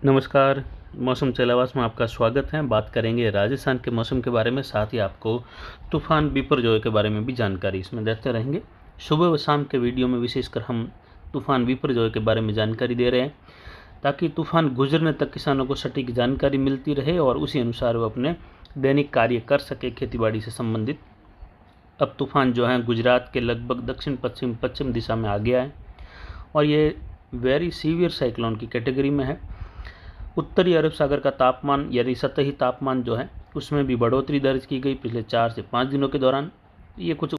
नमस्कार। मौसम चलावास में आपका स्वागत है। बात करेंगे राजस्थान के मौसम के बारे में, साथ ही आपको तूफान बिपरजॉय के बारे में भी जानकारी इसमें देते रहेंगे। सुबह व शाम के वीडियो में विशेषकर हम तूफान बिपरजॉय के बारे में जानकारी दे रहे हैं, ताकि तूफान गुजरने तक किसानों को सटीक जानकारी मिलती रहे और उसी अनुसार वो अपने दैनिक कार्य कर सके खेतीबाड़ी से संबंधित। अब तूफान जो है गुजरात के लगभग दक्षिण पश्चिम दिशा में आ गया है और ये वेरी सीवियर साइक्लोन की कैटेगरी में है। उत्तरी अरब सागर का तापमान यानी सतही तापमान जो है उसमें भी बढ़ोतरी दर्ज की गई पिछले 4 से 5 दिनों के दौरान। ये कुछ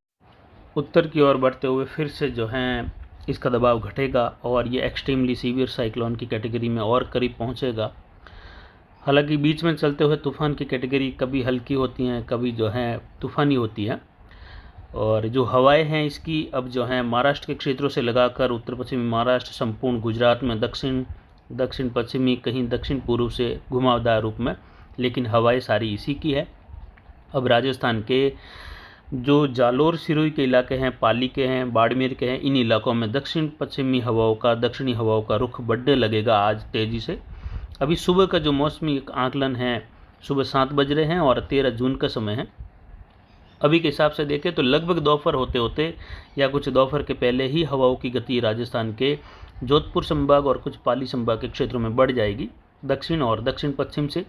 उत्तर की ओर बढ़ते हुए फिर से जो है इसका दबाव घटेगा और ये एक्सट्रीमली सीवियर साइक्लोन की कैटेगरी में और करीब पहुंचेगा। हालांकि बीच में चलते हुए तूफान की कैटेगरी कभी हल्की होती हैं, कभी जो है तूफानी होती है। और जो हवाएं हैं इसकी अब जो है महाराष्ट्र के क्षेत्रों से लगाकर उत्तर पश्चिमी महाराष्ट्र, संपूर्ण गुजरात में दक्षिण पश्चिमी, कहीं दक्षिण पूर्व से घुमावदार रूप में, लेकिन हवाएं सारी इसी की है। अब राजस्थान के जो जालोर सिरोही के इलाके हैं, पाली के हैं, बाड़मेर के हैं, इन इलाकों में दक्षिणी हवाओं का रुख बढ़ने लगेगा आज तेज़ी से। अभी सुबह का जो मौसमी आकलन है, सुबह 7 बज रहे हैं और 13 जून का समय है। अभी के हिसाब से देखें तो लगभग दोपहर होते होते या कुछ दोपहर के पहले ही हवाओं की गति राजस्थान के जोधपुर संभाग और कुछ पाली संभाग के क्षेत्रों में बढ़ जाएगी, दक्षिण और दक्षिण पश्चिम से।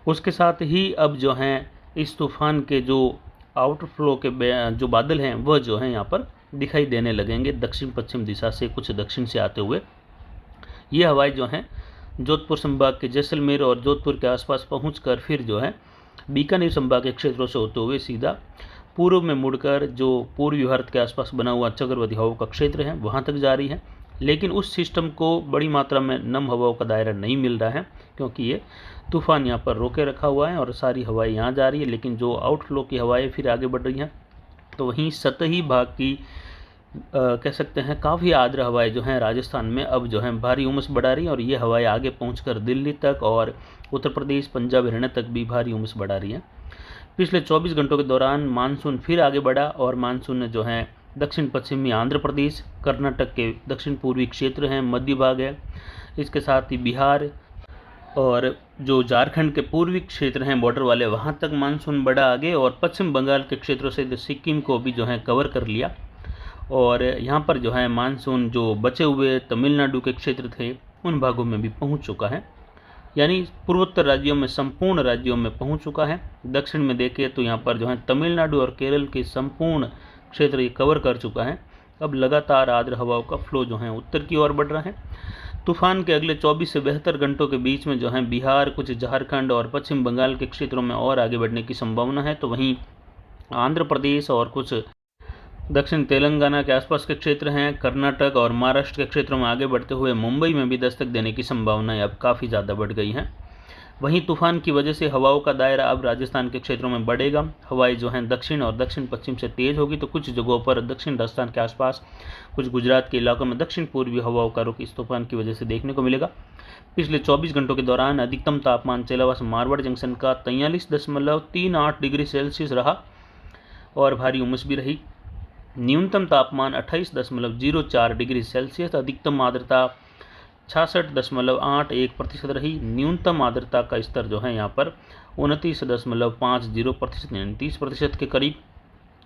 उसके साथ ही अब जो है इस तूफान के जो आउटर फ्लो के जो बादल हैं वह जो है यहाँ पर दिखाई देने लगेंगे दक्षिण पश्चिम दिशा से, कुछ दक्षिण से आते हुए। ये हवाएं जो हैं जोधपुर संभाग के जैसलमेर और जोधपुर के आसपास पहुंचकर फिर जो है बीकानेर संभाग के क्षेत्रों से होते हुए सीधा पूर्व में मुड़कर जो पूर्वी भारत के आसपास बना हुआ चक्रवाती हवाओं का क्षेत्र है वहाँ तक जा रही है। लेकिन उस सिस्टम को बड़ी मात्रा में नम हवाओं का दायरा नहीं मिल रहा है, क्योंकि ये तूफान यहाँ पर रोके रखा हुआ है और सारी हवाएं यहाँ जा रही है, लेकिन जो आउटफ्लो की हवाएं फिर आगे बढ़ रही हैं। तो वहीं सतही भाग की कह सकते हैं काफ़ी आर्द्र हवाएं जो हैं राजस्थान में अब जो है भारी उमस बढ़ा रही हैं और ये हवाएं आगे पहुंचकर दिल्ली तक और उत्तर प्रदेश, पंजाब, हरियाणा तक भी भारी उमस बढ़ा रही हैं। पिछले 24 घंटों के दौरान मानसून फिर आगे बढ़ा और मानसून ने जो है दक्षिण पश्चिमी आंध्र प्रदेश, कर्नाटक के दक्षिण पूर्वी क्षेत्र हैं, मध्य भाग है, इसके साथ ही बिहार और जो झारखंड के पूर्वी क्षेत्र हैं बॉर्डर वाले, वहाँ तक मानसून बढ़ा आगे और पश्चिम बंगाल के क्षेत्रों से सिक्किम को भी जो है कवर कर लिया। और यहाँ पर जो है मानसून जो बचे हुए तमिलनाडु के क्षेत्र थे उन भागों में भी पहुँच चुका है, यानी पूर्वोत्तर राज्यों में, संपूर्ण राज्यों में पहुंच चुका है। दक्षिण में देखें तो यहाँ पर जो है तमिलनाडु और केरल के संपूर्ण क्षेत्र ये कवर कर चुका है। अब लगातार आर्द्र हवाओं का फ्लो जो है उत्तर की ओर बढ़ रहा है। तूफान के अगले 24 से 72 घंटों के बीच में जो है बिहार, कुछ झारखंड और पश्चिम बंगाल के क्षेत्रों में और आगे बढ़ने की संभावना है। तो वहीं आंध्र प्रदेश और कुछ दक्षिण तेलंगाना के आसपास के क्षेत्र हैं, कर्नाटक और महाराष्ट्र के क्षेत्रों में आगे बढ़ते हुए मुंबई में भी दस्तक देने की संभावनाएं अब काफ़ी ज़्यादा बढ़ गई हैं। वहीं तूफान की वजह से हवाओं का दायरा अब राजस्थान के क्षेत्रों में बढ़ेगा। हवाएं जो हैं दक्षिण और दक्षिण पश्चिम से तेज़ होगी, तो कुछ जगहों पर दक्षिण राजस्थान के आसपास, कुछ गुजरात के इलाकों में दक्षिण पूर्वी हवाओं का रुख इस तूफान की वजह से देखने को मिलेगा। पिछले 24 घंटों के दौरान अधिकतम तापमान चेलावा मारवाड़ जंक्शन का 43.38 डिग्री सेल्सियस रहा और भारी उमस भी रही। न्यूनतम तापमान 28.04 डिग्री सेल्सियस, अधिकतम आर्द्रता 66.81% रही। न्यूनतम आर्द्रता का स्तर जो है यहाँ पर 29.50% यानी 30% के करीब,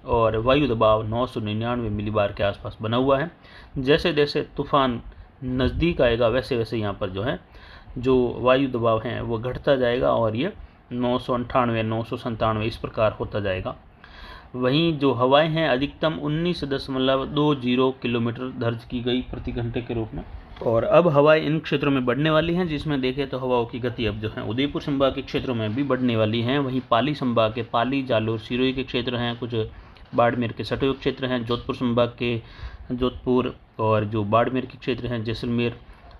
और वायु दबाव 999 मिलीबार के आसपास बना हुआ है। जैसे जैसे तूफान नज़दीक आएगा वैसे वैसे यहाँ पर जो है जो वायु दबाव है वो घटता जाएगा और ये 998, 997 इस प्रकार होता जाएगा। वहीं जो हवाएं हैं अधिकतम 19.20 किलोमीटर दर्ज की गई प्रति घंटे के रूप में, और अब हवाएं इन क्षेत्रों में बढ़ने वाली हैं, जिसमें देखें तो हवाओं की गति अब जो है उदयपुर संभाग के क्षेत्रों में भी बढ़ने वाली हैं। वहीं पाली संभाग के पाली, जालोर, सिरोही के क्षेत्र हैं, कुछ बाड़मेर के सटे हुए क्षेत्र हैं, जोधपुर संभाग के जोधपुर और जो बाड़मेर के क्षेत्र हैं जैसलमेर।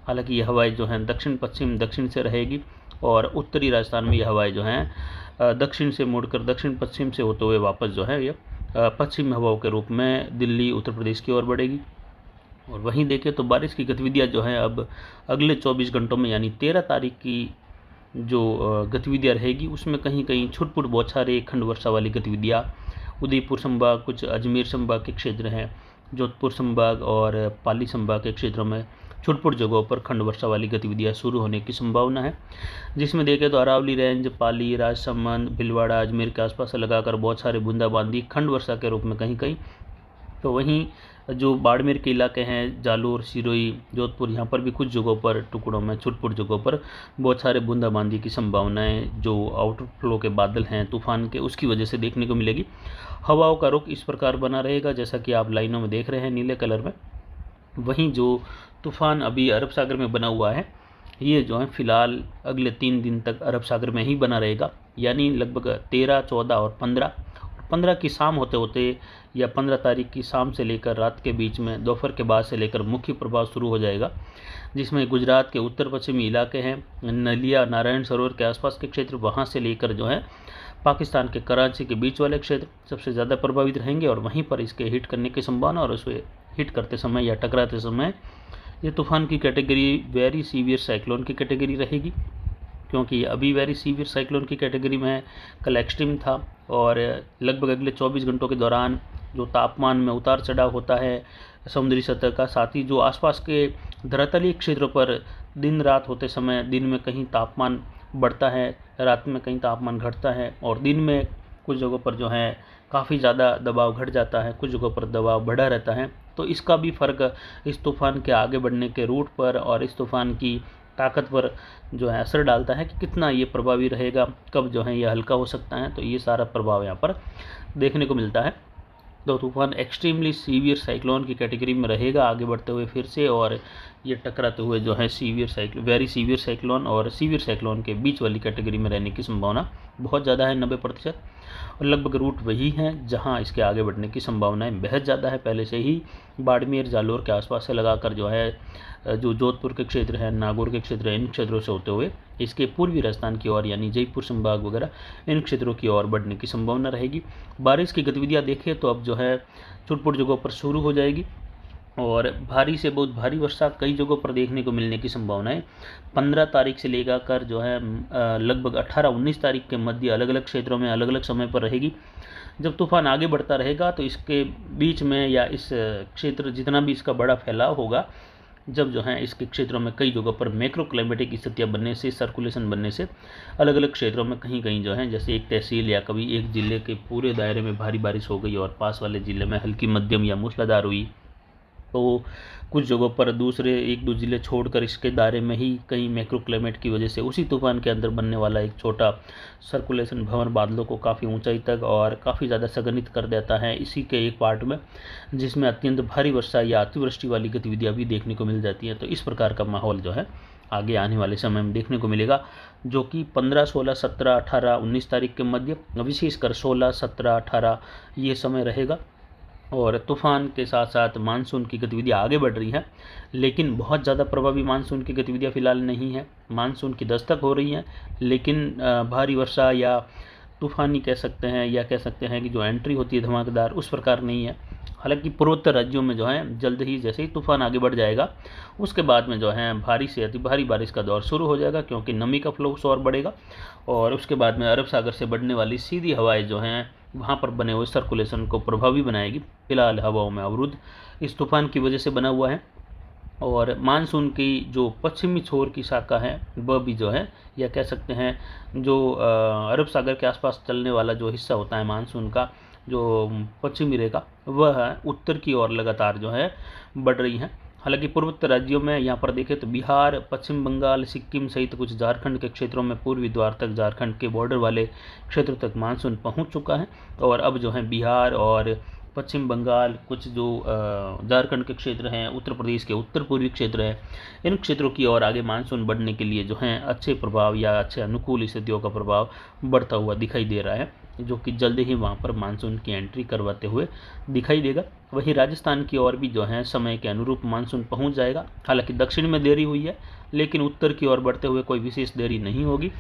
हालांकि ये हवाएं जो हैं दक्षिण पश्चिम दक्षिण से रहेगी और उत्तरी राजस्थान में ये हवाएं जो हैं दक्षिण से मुड़कर दक्षिण पश्चिम से होते हुए वापस जो है ये पश्चिमी हवाओं के रूप में दिल्ली, उत्तर प्रदेश की ओर बढ़ेगी। और वहीं देखें तो बारिश की गतिविधियां जो हैं अब अगले 24 घंटों में यानी 13 तारीख की जो गतिविधियां रहेगी उसमें कहीं कहीं छुटपुट बौछारें, खंड वर्षा वाली गतिविधियां उदयपुर संभाग, कुछ अजमेर संभाग के क्षेत्र हैं, जोधपुर संभाग और पाली संभाग के क्षेत्रों में छुटपुट जगहों पर खंड वर्षा वाली गतिविधियां शुरू होने की संभावना है, जिसमें देखें तो अरावली रेंज, पाली, राजसमंद, भीलवाड़ा, अजमेर के आसपास से लगाकर बहुत सारे बूंदाबांदी खंड वर्षा के रूप में कहीं कहीं। तो वहीं जो बाड़मेर के इलाके हैं, जालोर, सिरोही, जोधपुर, यहाँ पर भी कुछ जगहों पर टुकड़ों में छुटपुट जगहों पर बहुत सारे बूंदाबांदी की संभावनाएं जो आउटफ्लो के बादल हैं तूफान के, उसकी वजह से देखने को मिलेगी। हवाओं का रुख इस प्रकार बना रहेगा जैसा कि आप लाइनों में देख रहे हैं नीले कलर में। वहीं जो तूफान अभी अरब सागर में बना हुआ है, ये जो है फिलहाल अगले 3 दिन तक अरब सागर में ही बना रहेगा, यानी लगभग 13, 14 और 15 की शाम होते होते या 15 तारीख की शाम से लेकर रात के बीच में, दोपहर के बाद से लेकर मुख्य प्रभाव शुरू हो जाएगा, जिसमें गुजरात के उत्तर पश्चिमी इलाके हैं, नलिया, नारायण सरोवर के आसपास के क्षेत्र, वहाँ से लेकर जो है पाकिस्तान के कराची के बीच वाले क्षेत्र सबसे ज़्यादा प्रभावित रहेंगे और वहीं पर इसके हिट करने की संभावना और उसे हिट करते समय या टकराते समय ये तूफान की कैटेगरी वेरी सीवियर साइक्लोन की कैटेगरी रहेगी, क्योंकि अभी वेरी सीवियर साइक्लोन की कैटेगरी में कल एक्सट्रीम था और लगभग अगले 24 घंटों के दौरान जो तापमान में उतार चढ़ाव होता है समुद्री सतह का, साथ ही जो आसपास के धरातलीय क्षेत्रों पर दिन रात होते समय दिन में कहीं तापमान बढ़ता है, रात में कहीं तापमान घटता है और दिन में कुछ जगहों पर जो है काफ़ी ज़्यादा दबाव घट जाता है, कुछ जगहों पर दबाव बढ़ा रहता है। तो इसका भी फ़र्क इस तूफ़ान के आगे बढ़ने के रूट पर और इस तूफ़ान की ताकत पर जो है असर डालता है कि कितना ये प्रभावी रहेगा, कब जो है ये हल्का हो सकता है। तो ये सारा प्रभाव यहाँ पर देखने को मिलता है। तो तूफान एक्सट्रीमली सीवियर साइक्लोन की कैटेगरी में रहेगा आगे बढ़ते हुए फिर से, और ये टकराते हुए जो है वेरी सीवियर साइक्लोन और सीवियर साइक्लोन के बीच वाली कैटेगरी में रहने की संभावना बहुत ज़्यादा है, 90%। और लगभग रूट वही है जहां इसके आगे बढ़ने की संभावनाएं बेहद ज़्यादा है। पहले से ही बाड़मेर, जालोर के आसपास से लगाकर जो है जो जोधपुर के क्षेत्र हैं, नागौर के क्षेत्र हैं, इन क्षेत्रों से होते हुए इसके पूर्वी राजस्थान की ओर यानी जयपुर संभाग वगैरह इन क्षेत्रों की ओर बढ़ने की संभावना रहेगी। बारिश की गतिविधियां देखें तो अब जो है छुटपुट जगहों पर शुरू हो जाएगी और भारी से बहुत भारी वर्षा कई जगहों पर देखने को मिलने की संभावना है। 15 तारीख से लेकर जो है लगभग 18-19 तारीख के मध्य अलग अलग क्षेत्रों में अलग अलग समय पर रहेगी। जब तूफान आगे बढ़ता रहेगा तो इसके बीच में या इस क्षेत्र जितना भी इसका बड़ा फैलाव होगा, जब जो है इसके क्षेत्रों में कई जगहों पर मैक्रो क्लाइमेटिक स्थितियाँ बनने से, सर्कुलेशन बनने से अलग अलग क्षेत्रों में कहीं कहीं जो है जैसे एक तहसील या कभी एक ज़िले के पूरे दायरे में भारी बारिश हो गई और पास वाले ज़िले में हल्की मध्यम या मूसलाधार हुई, तो कुछ जगहों पर दूसरे 1-2 ज़िले छोड़कर इसके दायरे में ही कहीं मैक्रो क्लाइमेट की वजह से उसी तूफान के अंदर बनने वाला एक छोटा सर्कुलेशन भंवर बादलों को काफ़ी ऊंचाई तक और काफ़ी ज़्यादा संघनित कर देता है इसी के एक पार्ट में, जिसमें अत्यंत भारी वर्षा या अतिवृष्टि वाली गतिविधियाँ भी देखने को मिल जाती हैं। तो इस प्रकार का माहौल जो है आगे आने वाले समय में देखने को मिलेगा, जो कि 15, 16, 17, 18, 19 तारीख के मध्य, विशेषकर 16, 17, 18 ये समय रहेगा। और तूफ़ान के साथ साथ मानसून की गतिविधियाँ आगे बढ़ रही हैं, लेकिन बहुत ज़्यादा प्रभावी मानसून की गतिविधियाँ फिलहाल नहीं है। मानसून की दस्तक हो रही है, लेकिन भारी वर्षा या तूफ़ानी कह सकते हैं या कह सकते हैं कि जो एंट्री होती है धमाकेदार उस प्रकार नहीं है। हालांकि पूर्वोत्तर राज्यों में जो है जल्द ही जैसे ही तूफ़ान आगे बढ़ जाएगा उसके बाद में जो है भारी से अति भारी बारिश का दौर शुरू हो जाएगा, क्योंकि नमी का फ्लो और बढ़ेगा और उसके बाद में अरब सागर से बढ़ने वाली सीधी हवाएं जो हैं वहाँ पर बने हुए सर्कुलेशन को प्रभावी बनाएगी। फिलहाल हवाओं में अवरुद्ध इस तूफ़ान की वजह से बना हुआ है और मानसून की जो पश्चिमी छोर की शाखा है वह भी जो है या कह सकते हैं जो अरब सागर के आसपास चलने वाला जो हिस्सा होता है मानसून का जो पश्चिमी रेखा वह उत्तर की ओर लगातार जो है बढ़ रही है। हालांकि पूर्वोत्तर राज्यों में यहाँ पर देखें तो बिहार, पश्चिम बंगाल, सिक्किम सहित कुछ झारखंड के क्षेत्रों में पूर्वी द्वार तक झारखंड के बॉर्डर वाले क्षेत्रों तक मानसून पहुँच चुका है और अब जो है बिहार और पश्चिम बंगाल, कुछ जो झारखंड के क्षेत्र हैं, उत्तर प्रदेश के उत्तर पूर्वी क्षेत्र हैं, इन क्षेत्रों की ओर आगे मानसून बढ़ने के लिए जो है अच्छे प्रभाव या अच्छे अनुकूल स्थितियों का प्रभाव बढ़ता हुआ दिखाई दे रहा है, जो कि जल्द ही वहाँ पर मानसून की एंट्री करवाते हुए दिखाई देगा। वहीं राजस्थान की ओर भी जो है समय के अनुरूप मानसून पहुँच जाएगा। हालांकि दक्षिण में देरी हुई है, लेकिन उत्तर की ओर बढ़ते हुए कोई विशेष देरी नहीं होगी।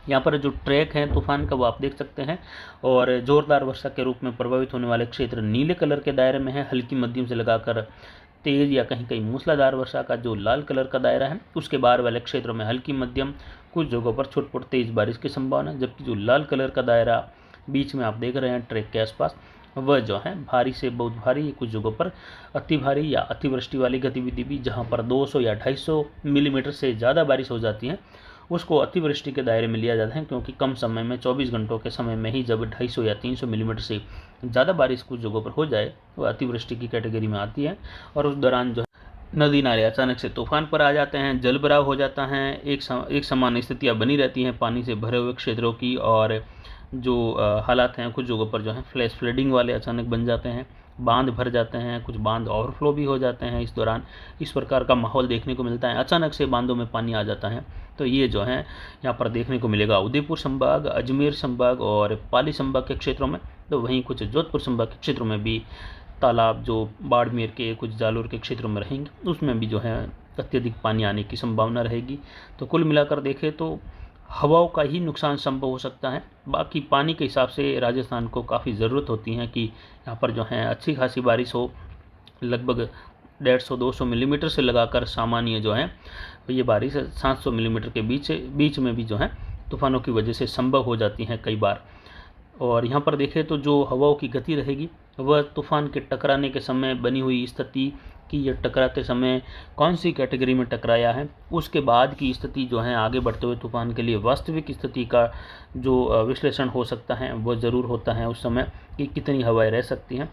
यहाँ पर जो ट्रैक है तूफान का वो आप देख सकते हैं और जोरदार वर्षा के रूप में प्रभावित होने वाले क्षेत्र नीले कलर के दायरे में है, हल्की मध्यम से लगाकर तेज या कहीं कहीं मूसलाधार वर्षा का जो लाल कलर का दायरा है उसके बाहर वाले क्षेत्रों में हल्की मध्यम, कुछ जगहों पर छुटपुट तेज बारिश की संभावना, जबकि जो लाल कलर का दायरा बीच में आप देख रहे हैं ट्रैक के आसपास वह जो है भारी से बहुत भारी, कुछ जगहों पर अति भारी या अतिवृष्टि वाली गतिविधि भी, जहाँ पर 200 या 250 मिलीमीटर से ज़्यादा बारिश हो जाती है, उसको अतिवृष्टि के दायरे में लिया जाता है, क्योंकि कम समय में 24 घंटों के समय में ही जब 250 या 300 मिलीमीटर से ज़्यादा बारिश कुछ जगहों पर हो जाए, वह अतिवृष्टि की कैटेगरी में आती है। और उस दौरान जो नदी नाले अचानक से तूफान पर आ जाते हैं, जल भराव हो जाता है, एक समान स्थितियाँ बनी रहती हैं पानी से भरे हुए क्षेत्रों की, और जो हालात हैं कुछ जगहों पर जो है फ्लैश फ्लडिंग वाले अचानक बन जाते हैं, बांध भर जाते हैं, कुछ बांध ओवरफ्लो भी हो जाते हैं। इस दौरान इस प्रकार का माहौल देखने को मिलता है, अचानक से बांधों में पानी आ जाता है। तो ये जो है यहाँ पर देखने को मिलेगा उदयपुर संभाग, अजमेर संभाग और पाली संभाग के क्षेत्रों में। तो वहीं कुछ जोधपुर संभाग के क्षेत्रों में भी तालाब जो बाड़मेर के, कुछ जालोर के क्षेत्रों में रहेंगे, उसमें भी जो है अत्यधिक पानी आने की संभावना रहेगी। तो कुल मिलाकर देखें तो हवाओं का ही नुकसान संभव हो सकता है। बाकी पानी के हिसाब से राजस्थान को काफ़ी ज़रूरत होती है कि यहाँ पर जो है अच्छी खासी बारिश हो, लगभग 150-200 मिलीमीटर से लगाकर सामान्य जो है ये बारिश 700 मिलीमीटर के बीच में भी जो है तूफानों की वजह से संभव हो जाती हैं कई बार। और यहाँ पर देखें तो जो हवाओं की गति रहेगी वह तूफान के टकराने के समय बनी हुई स्थिति कि यह टकराते समय कौन सी कैटेगरी में टकराया है, उसके बाद की स्थिति जो है आगे बढ़ते हुए तूफान के लिए वास्तविक स्थिति का जो विश्लेषण हो सकता है वह ज़रूर होता है उस समय कि कितनी हवाएं रह सकती हैं।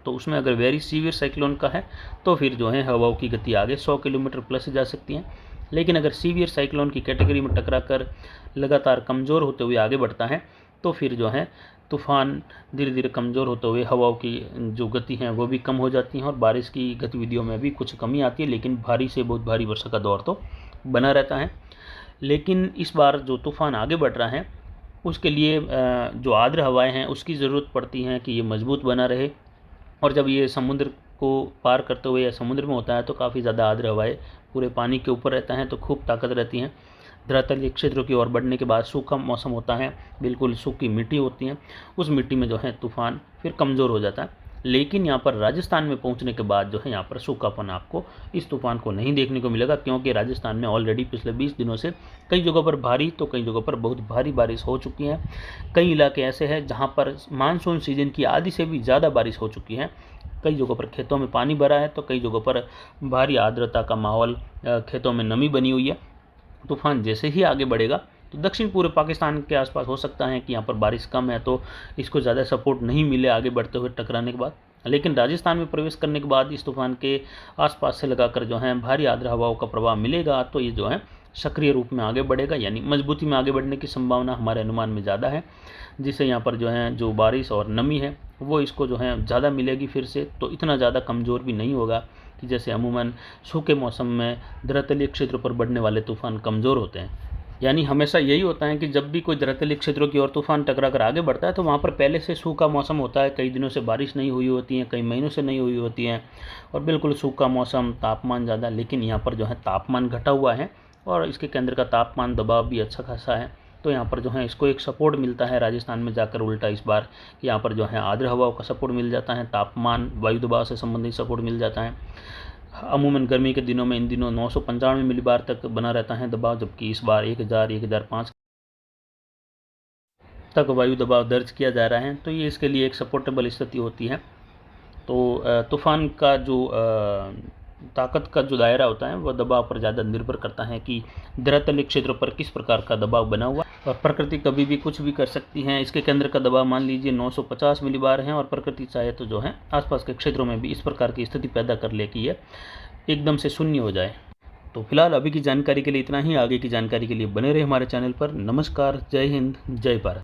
तो उसमें अगर वेरी सीवियर साइक्लोन का है तो फिर जो है हवाओं की गति आगे 100 किलोमीटर प्लस जा सकती है। लेकिन अगर सीवियर साइक्लोन की कैटेगरी में टकरा कर लगातार कमज़ोर होते हुए आगे बढ़ता है तो फिर जो है तूफान धीरे धीरे कमज़ोर होते हुए हवाओं की जो गति है वो भी कम हो जाती हैं और बारिश की गतिविधियों में भी कुछ कमी आती है, लेकिन भारी से बहुत भारी वर्षा का दौर तो बना रहता है। लेकिन इस बार जो तूफान आगे बढ़ रहा है उसके लिए जो आर्द्र हवाएं हैं उसकी ज़रूरत पड़ती है कि ये मजबूत बना रहे। और जब ये समुद्र को पार करते हुए या समुद्र में होता है तो काफ़ी ज़्यादा आर्द्र हवाएं पूरे पानी के ऊपर रहता है, तो खूब ताकत रहती हैं। धरातलीय क्षेत्रों की ओर बढ़ने के बाद सूखा मौसम होता है, बिल्कुल सूखी मिट्टी होती है, उस मिट्टी में जो है तूफान फिर कमज़ोर हो जाता है। लेकिन यहाँ पर राजस्थान में पहुँचने के बाद जो है यहाँ पर सूखापन आपको इस तूफान को नहीं देखने को मिलेगा, क्योंकि राजस्थान में ऑलरेडी पिछले 20 दिनों से कई जगहों पर भारी तो कई जगहों पर बहुत भारी बारिश हो चुकी है। कई इलाके ऐसे हैं जहाँ पर मानसून सीजन की आधी से भी ज़्यादा बारिश हो चुकी है। कई जगहों पर खेतों में पानी भरा है तो कई जगहों पर भारी आर्द्रता का माहौल, खेतों में नमी बनी हुई है। तूफान जैसे ही आगे बढ़ेगा तो दक्षिण पूर्व पाकिस्तान के आसपास हो सकता है कि यहाँ पर बारिश कम है तो इसको ज़्यादा सपोर्ट नहीं मिले आगे बढ़ते हुए टकराने के बाद। लेकिन राजस्थान में प्रवेश करने के बाद इस तूफान के आसपास से लगाकर जो है भारी आर्द्र हवाओं का प्रभाव मिलेगा तो ये जो है सक्रिय रूप में आगे बढ़ेगा, यानी मजबूती में आगे बढ़ने की संभावना हमारे अनुमान में ज़्यादा है, जिससे यहाँ पर जो है जो बारिश और नमी है वो इसको जो है ज़्यादा मिलेगी फिर से, तो इतना ज़्यादा कमज़ोर भी नहीं होगा कि जैसे अमूमन सूखे मौसम में धरातलीय क्षेत्रों पर बढ़ने वाले तूफान कमज़ोर होते हैं। यानी हमेशा यही होता है कि जब भी कोई धरातलीय क्षेत्रों की ओर तूफान टकरा कर आगे बढ़ता है तो वहाँ पर पहले से सूखा मौसम होता है, कई दिनों से बारिश नहीं हुई होती है, कई महीनों से नहीं हुई होती है और बिल्कुल सूखा मौसम, तापमान ज़्यादा। लेकिन यहाँ पर जो है तापमान घटा हुआ है और इसके केंद्र का तापमान दबाव भी अच्छा खासा है, तो यहाँ पर जो है इसको एक सपोर्ट मिलता है राजस्थान में जाकर उल्टा इस बार कि यहाँ पर जो है आर्द्र हवाओं का सपोर्ट मिल जाता है, तापमान वायु दबाव से संबंधित सपोर्ट मिल जाता है। अमूमन गर्मी के दिनों में इन दिनों 995 मिलीबार तक बना रहता है दबाव, जबकि इस बार 1000-1005 तक वायु दबाव दर्ज किया जा रहा है, तो ये इसके लिए एक सपोर्टेबल स्थिति होती है। तो तूफान का जो ताकत का जो दायरा होता है वह दबाव पर ज़्यादा निर्भर करता है कि धरातलीय क्षेत्रों पर किस प्रकार का दबाव बना हुआ, और प्रकृति कभी भी कुछ भी कर सकती है। इसके केंद्र का दबाव मान लीजिए 950 मिलीबार है और प्रकृति चाहे तो जो है आसपास के क्षेत्रों में भी इस प्रकार की स्थिति पैदा कर ले कि यह एकदम से शून्य हो जाए। तो फिलहाल अभी की जानकारी के लिए इतना ही, आगे की जानकारी के लिए बने रहे हमारे चैनल पर। नमस्कार, जय हिंद, जय भारत।